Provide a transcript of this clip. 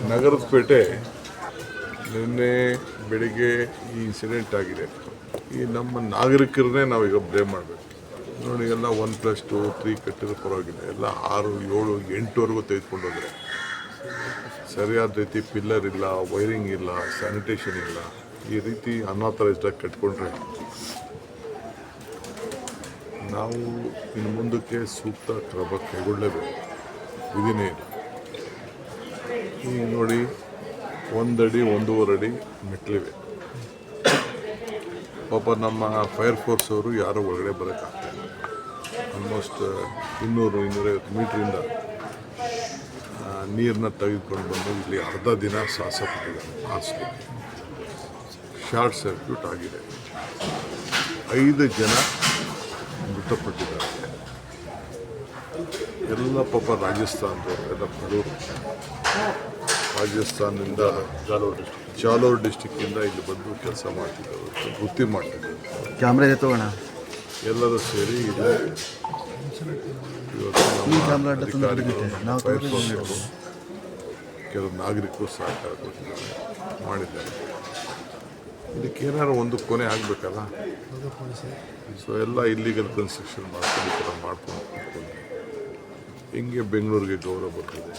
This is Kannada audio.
ನಗರದ ಪೇಟೆ ನಿನ್ನೆ ಬೆಳಿಗ್ಗೆ ಈ ಇನ್ಸಿಡೆಂಟ್ ಆಗಿದೆ. ಈ ನಮ್ಮ ನಾಗರಿಕರನ್ನೇ ನಾವೀಗ ಬ್ಲೇಮ್ ಮಾಡಬೇಕು. ನೋಡಿ, ಎಲ್ಲ 1+2 3 ಕಟ್ಟಿರೋ ಪರವಾಗಿಲ್ಲ, ಎಲ್ಲ 6 7 8ವರೆಗೂ ತೆಗೆದುಕೊಂಡು ಹೋದರೆ ಸರಿಯಾದ ರೀತಿ ಪಿಲ್ಲರ್ ಇಲ್ಲ, ವೈರಿಂಗ್ ಇಲ್ಲ, ಸ್ಯಾನಿಟೇಷನ್ ಇಲ್ಲ. ಈ ರೀತಿ ಅನ್ಆಥರೈಸ್ಡಾಗಿ ಕಟ್ಕೊಂಡ್ರೆ ನಾವು ಇನ್ನು ಮುಂದಕ್ಕೆ ಸೂಕ್ತ ಕ್ರಮ ಕೈಗೊಳ್ಳಲೇಬೇಕು. ವಿಧಿನೇ ಇಲ್ಲ. ಈಗ ನೋಡಿ, 1 ಅಡಿ 1.5 ಅಡಿ ಮೆಟ್ಲಿವೆ. ಪಾಪ ನಮ್ಮ ಫೈರ್ ಫೋರ್ಸ್ ಅವರು ಯಾರೂ ಒಳಗಡೆ ಬರೋಕ್ಕಾಗ್ತಾಯಿಲ್ಲ. ಆಲ್ಮೋಸ್ಟ್ 200-250 ಮೀಟ್ರಿಂದ ನೀರನ್ನ ತೆಗೆದುಕೊಂಡು ಬಂದು ಇಲ್ಲಿ ಅರ್ಧ ದಿನ ಸಾಹಸ ಪಟ್ಟಿದ್ದಾರೆ ಆರಿಸಲಿಕ್ಕೆ. ಶಾರ್ಟ್ ಸರ್ಕ್ಯೂಟ್ ಆಗಿದೆ. 5 ಜನ ಮೃತಪಟ್ಟಿದ್ದಾರೆ. ಎಲ್ಲ ಪಾಪ ರಾಜಸ್ಥಾನದವರು, ಎಲ್ಲ ಬಡವರು. ರಾಜಸ್ಥಾನದಿಂದ ಜಾಲೋರ್ ಡಿಸ್ಟಿಕ್ಕಿಂದ ಇಲ್ಲಿ ಬಂದು ಕೆಲಸ ಮಾಡ್ತಿದ್ದವರು, ವೃತ್ತಿ ಮಾಡ್ತಿದ್ದರು. ಕ್ಯಾಮ್ರಾ ತಗೋಣ. ಎಲ್ಲರೂ ಸೇರಿ ಇಲ್ಲಿ ಅಧಿಕಾರಿಗಳು, ಕೆಲವು ನಾಗರಿಕರು ಸಹಕಾರ ಕೊಟ್ಟಿದ್ದಾರೆ, ಮಾಡಿದ್ದಾರೆ. ಇದಕ್ಕೇನಾದ್ರು ಒಂದು ಕೊನೆ ಆಗಬೇಕಲ್ಲ. ಸೊ ಎಲ್ಲ ಇಲ್ಲಿಗಲ್ ಕನ್ಸ್ಟ್ರಕ್ಷನ್ ಮಾಡ್ಕೊಂಡು ಈ ಥರ ಮಾಡ್ಕೊಂಡು ಕೂತ್ಕೊಂಡು ಹಿಂಗೆ ಬೆಂಗಳೂರಿಗೆ ಗೌರವ ಬರ್ತದೆ.